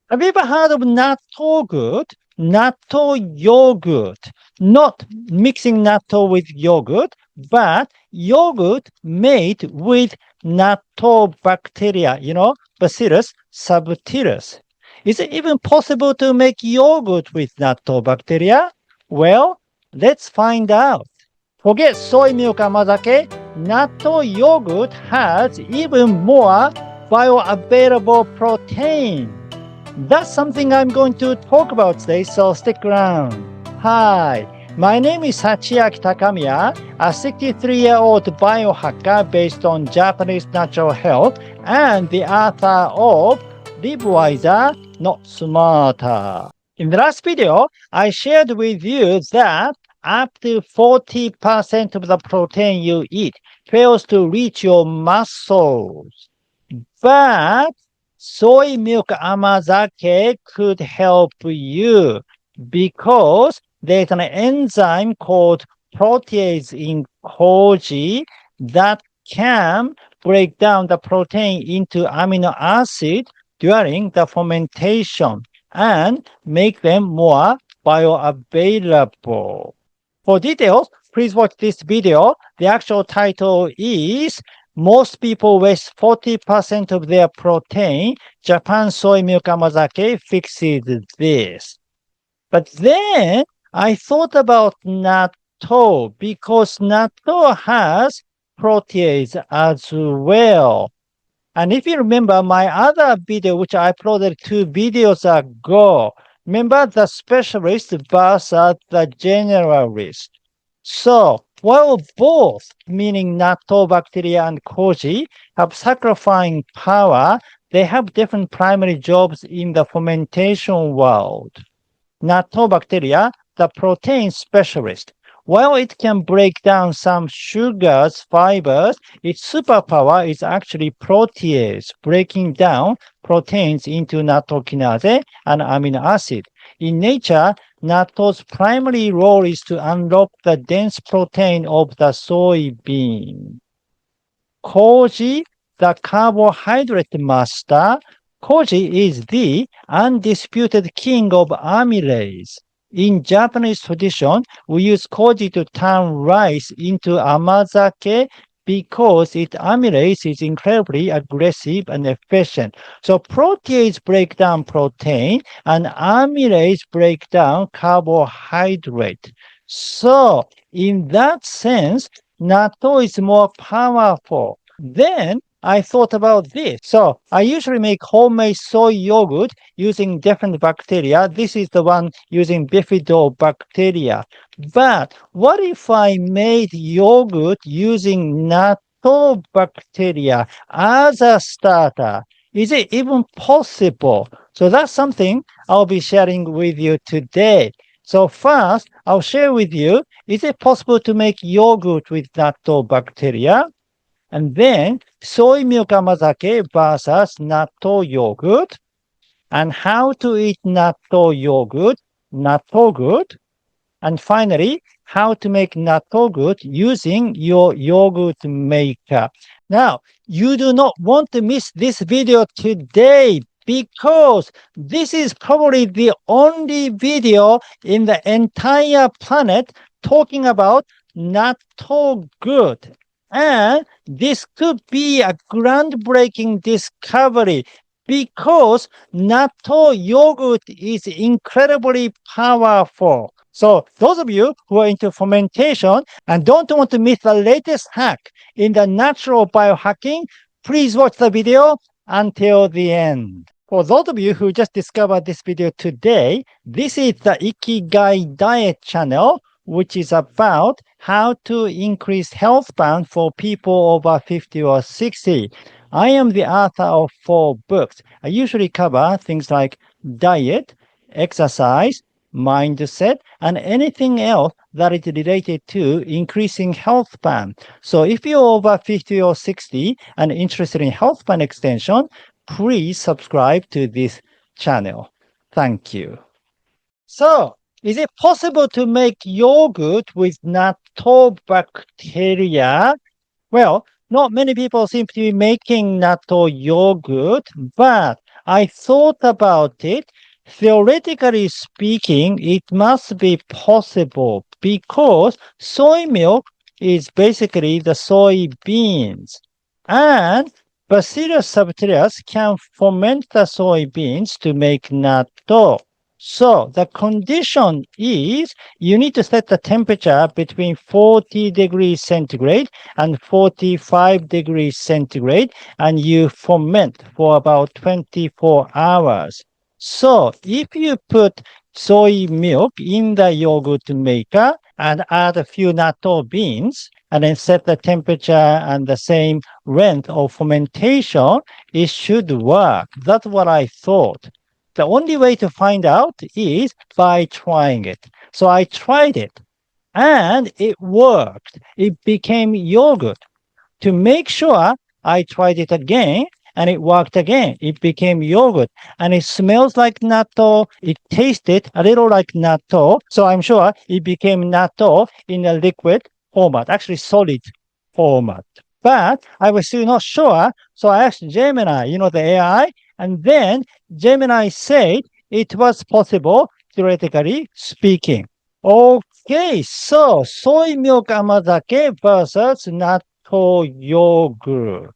Have you ever heard of Nattogurt? Natto yogurt. Not mixing natto with yogurt, but yogurt made with natto bacteria, Bacillus subtilis. Is it even possible to make yogurt with natto bacteria? Well, let's find out. Forget soy milk amazake. Natto yogurt has even more bioavailable protein. That's something I'm going to talk about today, so stick around. Hi, my name is Hachiaki Takamiya, a 63-year-old biohacker based on Japanese natural health and the author of Live Wiser, Not Smarter. In the last video, I shared with you that up to 40% of the protein you eat fails to reach your muscles. But soy milk amazake could help you because there's an enzyme called protease in koji that can break down the protein into amino acid during the fermentation and make them more bioavailable. For details, please watch this video. The actual title is Most People Waste 40% of Their Protein. Japan Soy Milk Amazake Fixes This. But then I thought about natto because natto has protease as well. And if you remember my other video, which I uploaded 2 videos ago, remember the specialist versus the generalist. So, while both, meaning natto bacteria and koji, have saccharifying power, they have different primary jobs in the fermentation world. Natto bacteria, the protein specialist, while it can break down some sugars, fibers, its superpower is actually protease, breaking down proteins into Nattokinase and amino acid. In nature, natto's primary role is to unlock the dense protein of the soybean. Koji, the carbohydrate master, koji is the undisputed king of amylase. In Japanese tradition, we use koji to turn rice into amazake because its amylase is incredibly aggressive and efficient. So protease break down protein and amylase break down carbohydrate. So in that sense, natto is more powerful. Then I thought about this. So I usually make homemade soy yogurt using different bacteria. This is the one using bifidobacteria. But what if I made yogurt using natto bacteria as a starter? Is it even possible? So that's something I'll be sharing with you today. So first, I'll share with you, is it possible to make yogurt with natto bacteria? And then soy milk amazake versus natto yogurt, and how to eat natto yogurt, Nattogurt, and finally, how to make Nattogurt using your yogurt maker. Now, you do not want to miss this video today because this is probably the only video in the entire planet talking about Nattogurt. And this could be a groundbreaking discovery because natto yogurt is incredibly powerful. So those of you who are into fermentation and don't want to miss the latest hack in the natural biohacking, please watch the video until the end. For those of you who just discovered this video today, this is the Ikigai diet channel, which is about how to increase health span for people over 50 or 60. I am the author of 4 books. I usually cover things like diet, exercise, mindset, and anything else that is related to increasing health span. So if you're over 50 or 60 and interested in health span extension, please subscribe to this channel. Thank you. So, is it possible to make yogurt with natto bacteria? Well, not many people seem to be making natto yogurt, but I thought about it. Theoretically speaking, it must be possible because soy milk is basically the soybeans. And Bacillus subtilis can ferment the soybeans to make natto. So the condition is you need to set the temperature between 40 degrees centigrade and 45 degrees centigrade, and you ferment for about 24 hours. So if you put soy milk in the yogurt maker and add a few natto beans, and then set the temperature and the same length of fermentation, it should work. That's what I thought. The only way to find out is by trying it. So I tried it and it worked. It became yogurt. To make sure, I tried it again and it worked again. It became yogurt and it smells like natto. It tasted a little like natto. So I'm sure it became natto in a liquid format, actually solid format. But I was still not sure. So I asked Gemini, the AI, and then Gemini said it was possible, theoretically speaking. Okay, so soy milk amazake versus natto yogurt.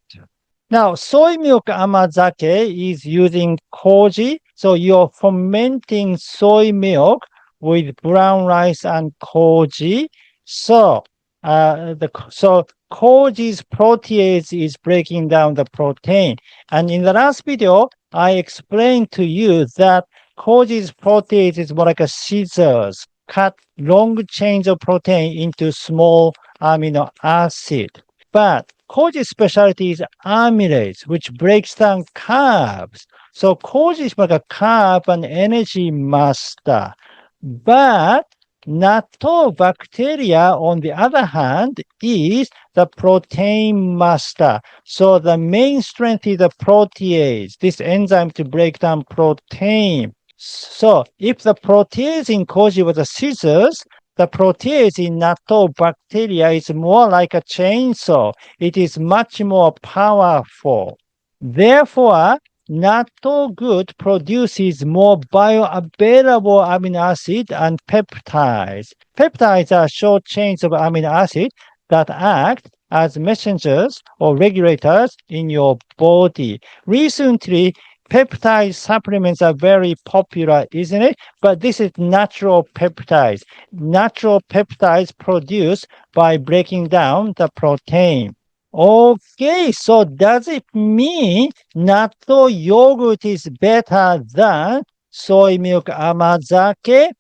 Now, soy milk amazake is using koji. So you're fermenting soy milk with brown rice and koji. So koji's protease is breaking down the protein. And in the last video, I explained to you that koji's protease is more like a scissors, cut long chains of protein into small amino acid. But koji's specialty is amylase, which breaks down carbs. So koji is like a carb and energy master. But natto bacteria, on the other hand, is the protein master. So the main strength is the protease, this enzyme to break down protein. So if the protease in koji was a scissors, the protease in natto bacteria is more like a chainsaw. It is much more powerful. Therefore, Nattogurt produces more bioavailable amino acid and peptides. Peptides are short chains of amino acid that act as messengers or regulators in your body. Recently, peptide supplements are very popular, isn't it? But this is natural peptides. Natural peptides produced by breaking down the protein. Okay, so does it mean natto yogurt is better than soy milk amazake?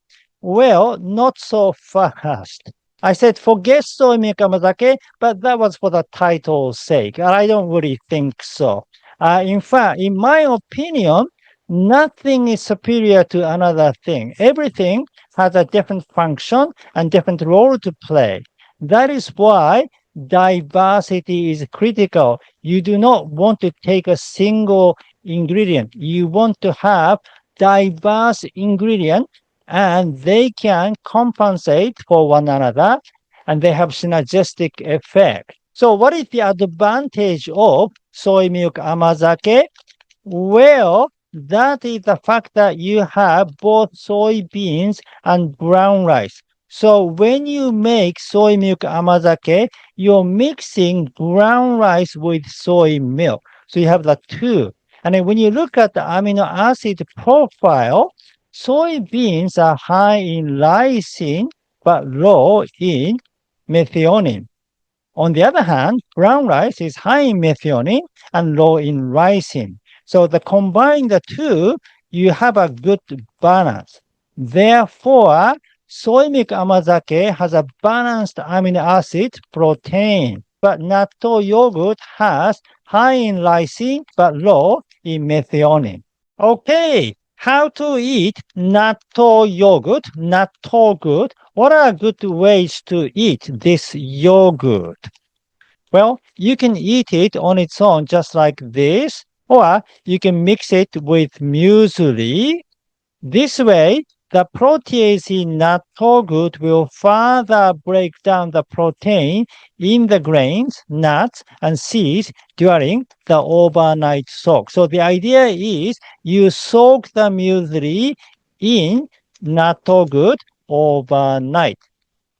Well, not so fast. I said forget soy milk amazake, but that was for the title's sake. I don't really think so. In fact, in my opinion, nothing is superior to another thing. Everything has a different function and different role to play. That is why diversity is critical. You do not want to take a single ingredient. You want to have diverse ingredients and they can compensate for one another and they have synergistic effect. So what is the advantage of soy milk amazake? Well, that is the fact that you have both soybeans and brown rice. So when you make soy milk amazake, you're mixing brown rice with soy milk. So you have the two. And then when you look at the amino acid profile, soybeans are high in lysine, but low in methionine. On the other hand, brown rice is high in methionine and low in lysine. So combine the two, you have a good balance. Therefore, soy milk amazake has a balanced amino acid protein, but natto yogurt has high in lysine but low in methionine. Okay, how to eat natto yogurt, Nattogurt. What are good ways to eat this yogurt? Well, you can eat it on its own just like this, or you can mix it with muesli. This way, the protease in Nattogurt will further break down the protein in the grains, nuts, and seeds during the overnight soak. So the idea is you soak the muesli in Nattogurt overnight.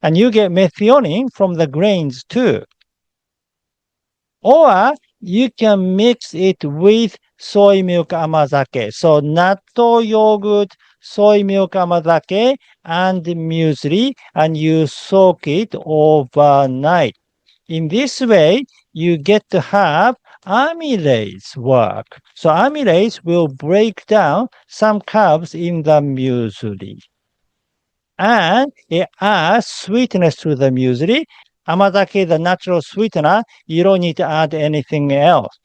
And you get methionine from the grains too. Or you can mix it with soy milk amazake. So natto yogurt, soy milk amazake, and muesli, and you soak it overnight. In this way, you get to have amylase work. So amylase will break down some carbs in the muesli. And it adds sweetness to the muesli. Amazake is the natural sweetener. You don't need to add anything else.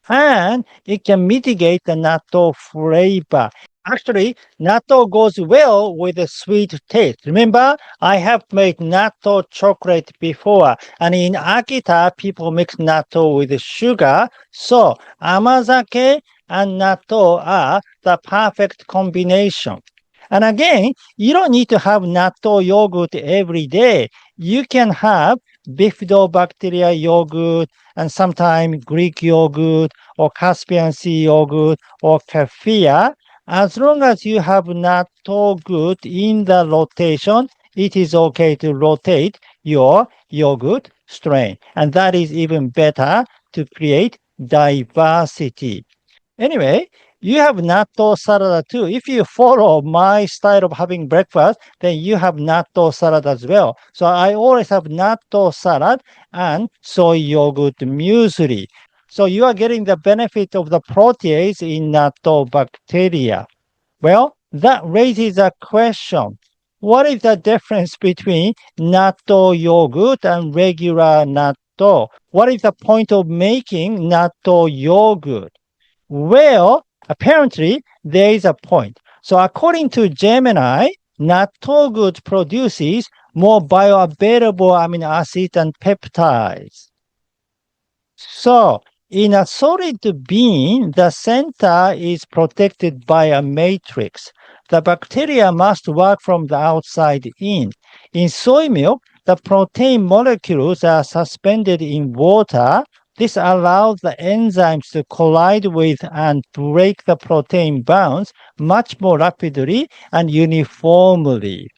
And it can mitigate the natto flavor. Actually, natto goes well with a sweet taste. Remember, I have made natto chocolate before. And in Akita, people mix natto with sugar. So amazake and natto are the perfect combination. And again, you don't need to have natto yogurt every day. You can have bifidobacteria yogurt and sometimes Greek yogurt or Caspian Sea yogurt or kefir. As long as you have Nattogurt in the rotation, it is okay to rotate your yogurt strain. And that is even better to create diversity. Anyway, you have natto salad too. If you follow my style of having breakfast, then you have natto salad as well. So I always have natto salad and soy yogurt muesli. So you are getting the benefit of the protease in natto bacteria. Well, that raises a question. What is the difference between natto yogurt and regular natto? What is the point of making natto yogurt? Well, apparently, there is a point. So according to Gemini, Nattogurt produces more bioavailable amino acids and peptides. So in a solid bean, the center is protected by a matrix. The bacteria must work from the outside in. In soy milk, the protein molecules are suspended in water. This allows the enzymes to collide with and break the protein bonds much more rapidly and uniformly.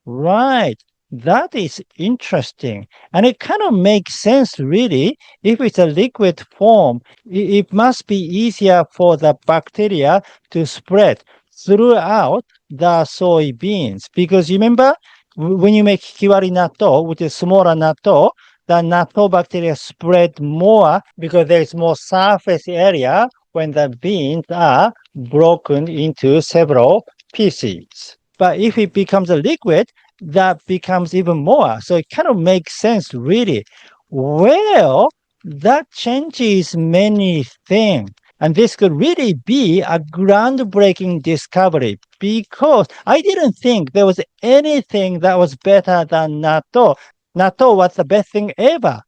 Right. That is interesting. And it kind of makes sense, really. If it's a liquid form, it must be easier for the bacteria to spread throughout the soybeans. Because you remember, when you make hikiwari natto, which is smaller natto, the natto bacteria spread more because there is more surface area when the beans are broken into several pieces. But if it becomes a liquid, that becomes even more. So it kind of makes sense, really. Well, that changes many things. And this could really be a groundbreaking discovery because I didn't think there was anything that was better than natto. Natto was the best thing ever.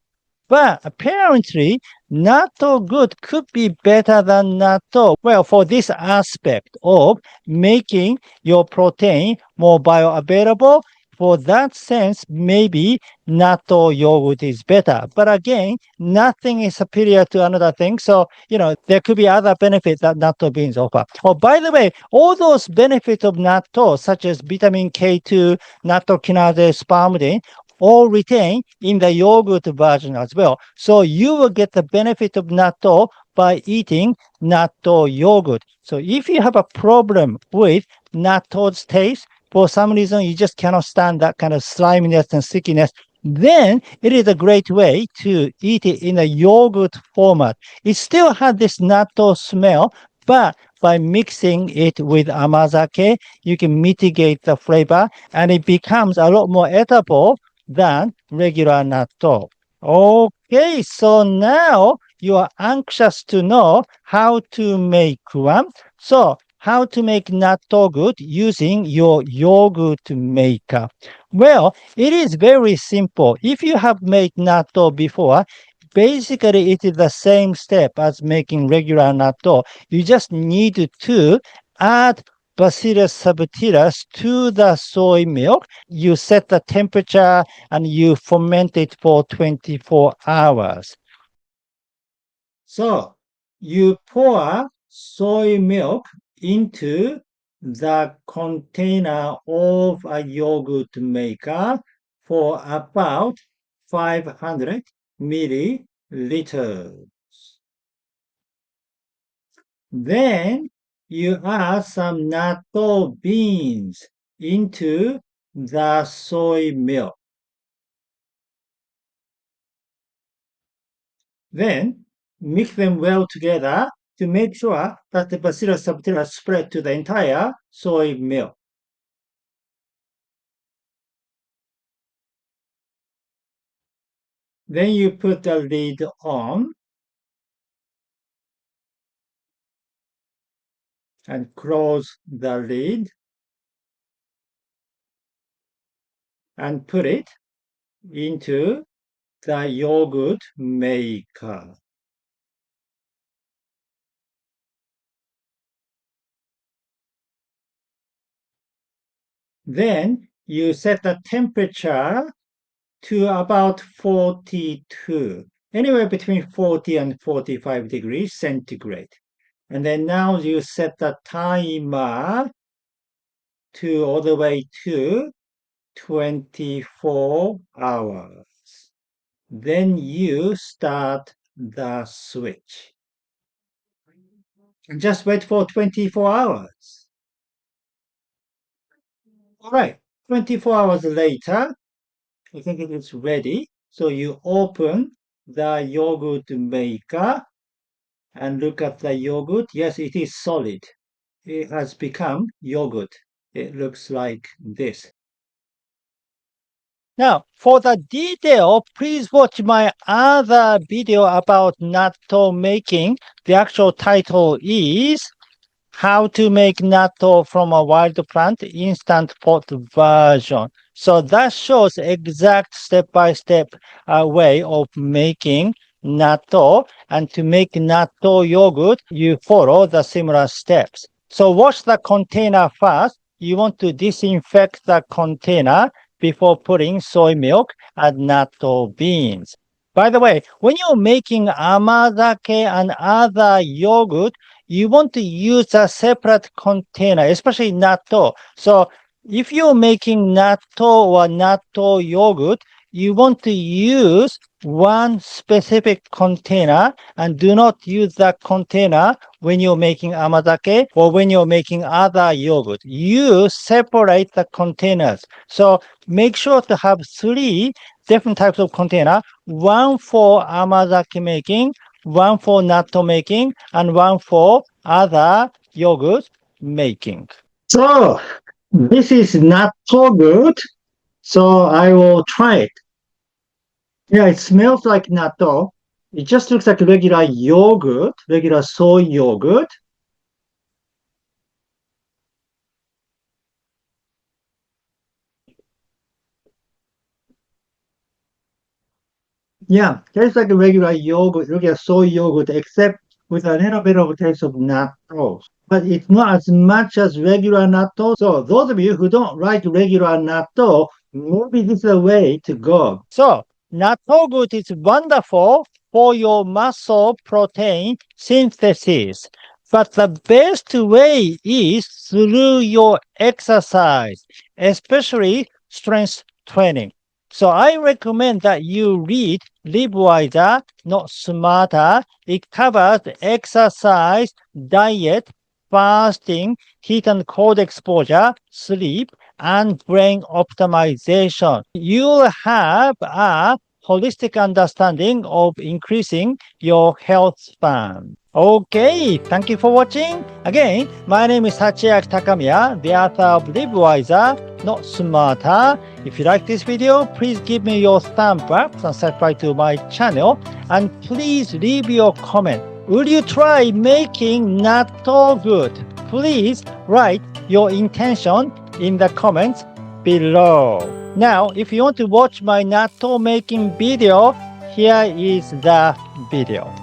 But apparently, Nattogurt could be better than natto. Well, for this aspect of making your protein more bioavailable, for that sense, maybe natto yogurt is better. But again, nothing is superior to another thing. So, there could be other benefits that natto beans offer. Oh, by the way, all those benefits of natto, such as vitamin K2, Nattokinase, spermidine, all retain in the yogurt version as well. So you will get the benefit of natto by eating natto yogurt. So if you have a problem with natto's taste, for some reason you just cannot stand that kind of sliminess and stickiness, then it is a great way to eat it in a yogurt format. It still has this natto smell, but by mixing it with amazake, you can mitigate the flavor and it becomes a lot more edible than regular natto. Okay, so now you are anxious to know how to make one. So how to make Nattogurt using your yogurt maker. Well, it is very simple. If you have made natto before, basically it is the same step as making regular natto. You just need to add Bacillus subtilis to the soy milk. You set the temperature and you ferment it for 24 hours. So you pour soy milk into the container of a yogurt maker for about 500 milliliters. Then you add some natto beans into the soy milk. Then mix them well together to make sure that the Bacillus subtilis spread to the entire soy milk. Then you put the lid on and close the lid and put it into the yogurt maker. Then you set the temperature to about 42, anywhere between 40 and 45 degrees centigrade. And then now you set the timer to all the way to 24 hours. Then you start the switch. And just wait for 24 hours. All right, 24 hours later, I think it is ready. So you open the yogurt maker and look at the yogurt. Yes, it is solid. It has become yogurt. It looks like this. Now, for the detail, please watch my other video about natto making. The actual title is How to Make Natto from a Wild Plant Instant Pot Version. So that shows exact step-by-step way of making natto. And to make natto yogurt, you follow the similar steps. So wash the container first. You want to disinfect the container before putting soy milk and natto beans. By the way, when you're making amazake and other yogurt, you want to use a separate container, especially natto. So if you're making natto or natto yogurt, you want to use one specific container and do not use that container when you're making amazake or when you're making other yogurt. You separate the containers. So make sure to have 3 different types of container, one for amazake making, one for natto making, and one for other yogurt making. So this is Nattogurt. So I will try it. Yeah, it smells like natto. It just looks like regular yogurt, regular soy yogurt. Yeah, tastes like a regular yogurt, regular soy yogurt, except with a little bit of a taste of natto. But it's not as much as regular natto. So those of you who don't like regular natto, maybe this is the way to go. So Nattogurt is wonderful for your muscle protein synthesis. But the best way is through your exercise, especially strength training. So I recommend that you read Live Wiser, Not Smarter. It covers exercise, diet, fasting, heat and cold exposure, sleep, and brain optimization. You'll have a holistic understanding of increasing your health span. Okay, thank you for watching. Again, my name is Hachiaki Takamiya, the author of Live Wiser, Not Smarter. If you like this video, please give me your thumb up and subscribe to my channel. And please leave your comment. Will you try making Nattogurt? Please write your intention in the comments below. Now, if you want to watch my natto making video, here is the video.